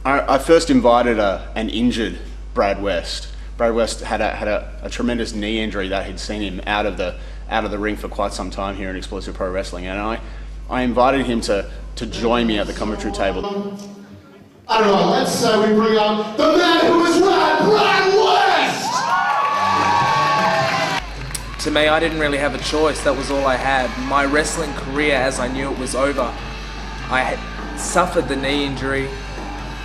I first invited an injured Brad West. Brad West had a tremendous knee injury that had seen him out of the ring for quite some time here in Explosive Pro Wrestling, and I invited him to join me at the commentary table. I don't know, let's say we bring up the man who is Brad West! To me, I didn't really have a choice. That was all I had. My wrestling career, as I knew it, was over. I had suffered the knee injury,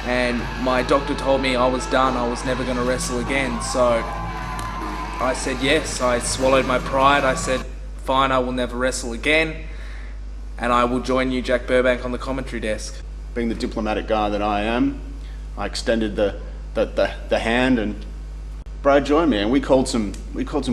and my doctor told me I was done. I was never going to wrestle again. So I said yes. I swallowed my pride. I said, fine, I will never wrestle again, and I will join you, Jack Brubank, on the commentary desk. Being the diplomatic guy that I am, I extended the hand, and Brad joined me, and we called some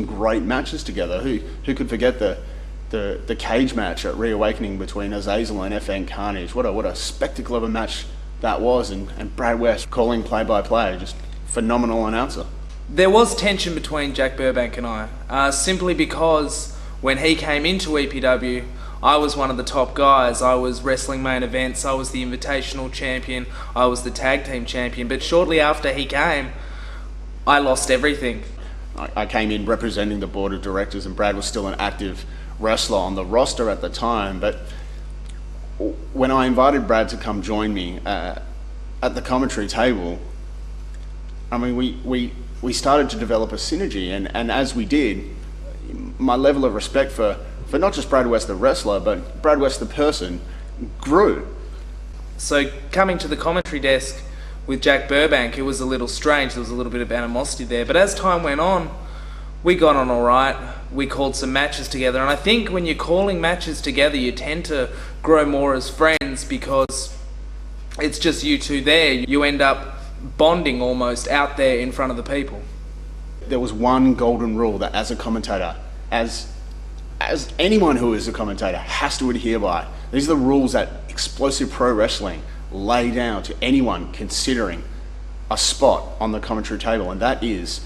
great matches together. Who could forget the cage match at Reawakening between Azazel and FN Carnage? What a spectacle of a match that was, and Brad West calling play-by-play, just phenomenal announcer. There was tension between Jack Brubank and I, simply because when he came into EPW, I was one of the top guys. I was wrestling main events, I was the invitational champion, I was the tag team champion, but shortly after he came, I lost everything. I came in representing the board of directors, and Brad was still an active wrestler on the roster at the time, but when I invited Brad to come join me at the commentary table, I mean, we started to develop a synergy, and as we did, my level of respect for not just Brad West the wrestler, but Brad West the person grew. So coming to the commentary desk with Jack Brubank, it was a little strange. There was a little bit of animosity there, but as time went on, we got on all right. We called some matches together, and I think when you're calling matches together, you tend to grow more as friends because it's just you two there. You end up bonding almost out there in front of the people. There was one golden rule that as a commentator, as anyone who is a commentator has to adhere by. These are the rules that Explosive Pro Wrestling lay down to anyone considering a spot on the commentary table, and that is,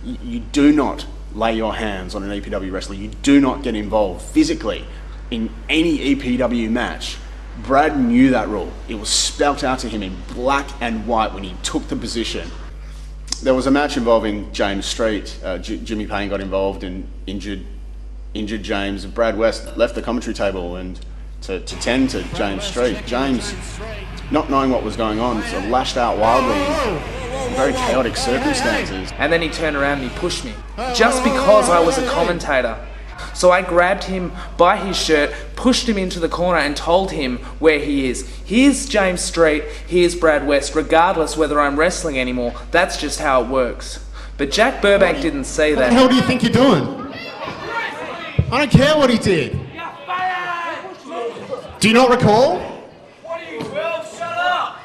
you do not lay your hands on an EPW wrestler. You do not get involved physically in any EPW match. Brad knew that rule. It was spelt out to him in black and white when he took the position. There was a match involving James Street. Jimmy Payne got involved and injured James. Brad West left the commentary table and to tend to James Street. James, not knowing what was going on, sort of lashed out wildly in very chaotic circumstances. And then he turned around and he pushed me, just because I was a commentator. So I grabbed him by his shirt, pushed him into the corner and told him where he is. Here's James Street, here's Brad West, regardless whether I'm wrestling anymore. That's just how it works. But Jack Brubank didn't say that. What the hell do you think you're doing? I don't care what he did. Do you not recall?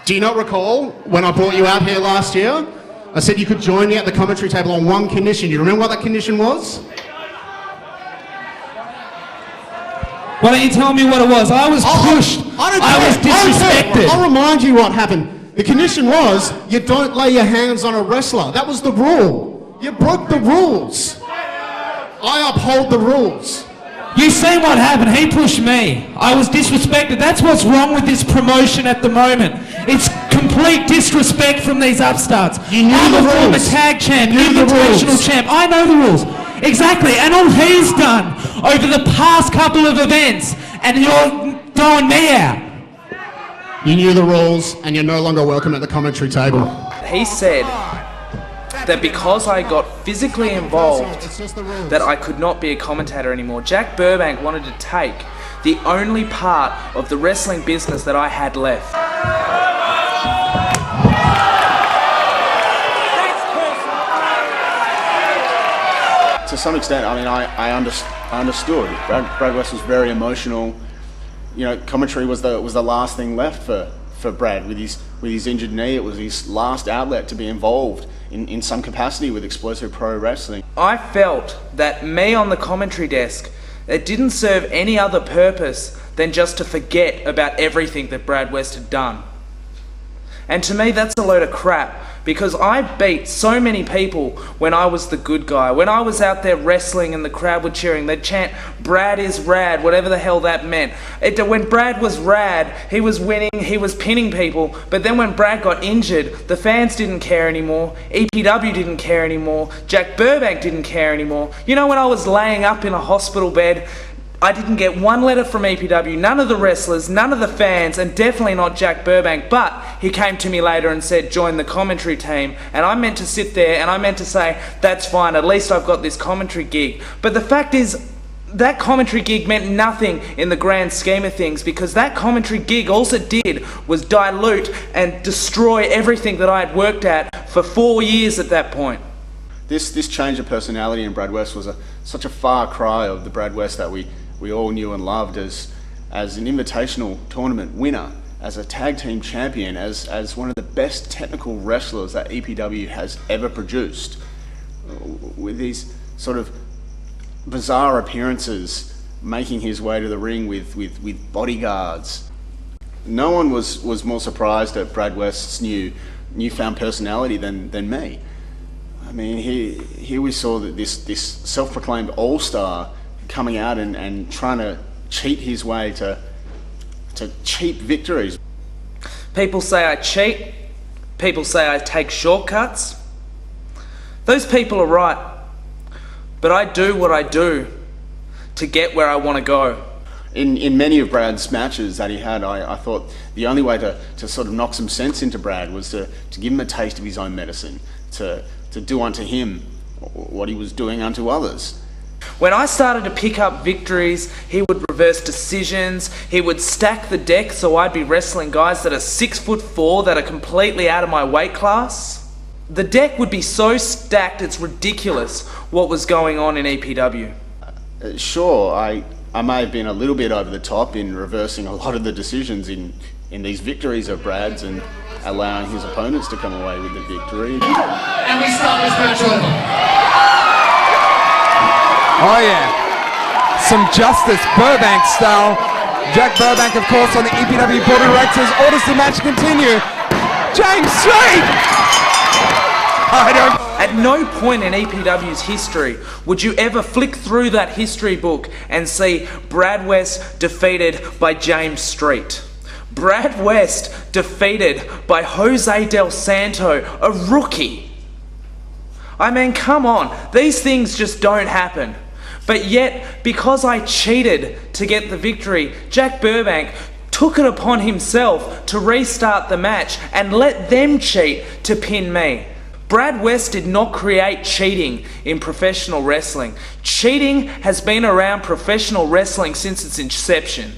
Do you not recall when I brought you out here last year? I said you could join me at the commentary table on one condition. You remember what that condition was? Why don't you tell me what it was? I was pushed. I was disrespected. I'll remind you what happened. The condition was you don't lay your hands on a wrestler. That was the rule. You broke the rules. I uphold the rules. You see what happened? He pushed me. I was disrespected. That's what's wrong with this promotion at the moment. It's complete disrespect from these upstarts. You knew I'm the a former rules. tag champ, You knew the invitational rules. champ. I know the rules. Exactly. And all he's done over the past couple of events, and you're throwing me out. You knew the rules, and you're no longer welcome at the commentary table. He said that because I got physically involved, that I could not be a commentator anymore. Jack Brubank wanted to take the only part of the wrestling business that I had left. To some extent, I mean, I understood. Brad West was very emotional. You know, commentary was the last thing left for Brad with his injured knee. It was his last outlet to be involved in some capacity with Explosive Pro Wrestling. I felt that me on the commentary desk, it didn't serve any other purpose than just to forget about everything that Brad West had done. And to me, that's a load of crap, because I beat so many people when I was the good guy. When I was out there wrestling and the crowd were cheering, they'd chant, "Brad is rad," whatever the hell that meant. When Brad was rad, he was winning, he was pinning people, but then when Brad got injured, the fans didn't care anymore, EPW didn't care anymore, Jack Brubank didn't care anymore. You know, when I was laying up in a hospital bed, I didn't get one letter from EPW, none of the wrestlers, none of the fans, and definitely not Jack Brubank, but he came to me later and said, "Join the commentary team," and I meant to sit there and I meant to say, "That's fine, at least I've got this commentary gig." But the fact is, that commentary gig meant nothing in the grand scheme of things, because that commentary gig, all it did was dilute and destroy everything that I had worked at for 4 years at that point. This change of personality in Brad West was such a far cry of the Brad West that we all knew and loved as an invitational tournament winner, as a tag team champion, as one of the best technical wrestlers that EPW has ever produced, with these sort of bizarre appearances, making his way to the ring with bodyguards. No one was more surprised at Brad West's newfound personality than me. I mean, here we saw that this self-proclaimed all-star coming out and trying to cheat his way to cheap victories. People say I cheat. People say I take shortcuts. Those people are right. But I do what I do to get where I want to go. In many of Brad's matches that he had, I thought the only way to sort of knock some sense into Brad was to give him a taste of his own medicine, to do unto him what he was doing unto others. When I started to pick up victories, he would reverse decisions, he would stack the deck so I'd be wrestling guys that are 6'4" that are completely out of my weight class. The deck would be so stacked it's ridiculous what was going on in EPW. Sure, I may have been a little bit over the top in reversing a lot of the decisions in these victories of Brad's and allowing his opponents to come away with the victory. And we start this match over. Oh yeah, some justice, Burbank style. Jack Brubank, of course, on the EPW Board of Directors, orders the match continue. James Street! At no point in EPW's history would you ever flick through that history book and see Brad West defeated by James Street. Brad West defeated by Jose Del Santo, a rookie. I mean, come on, these things just don't happen. But yet, because I cheated to get the victory, Jack Brubank took it upon himself to restart the match and let them cheat to pin me. Brad West did not create cheating in professional wrestling. Cheating has been around professional wrestling since its inception.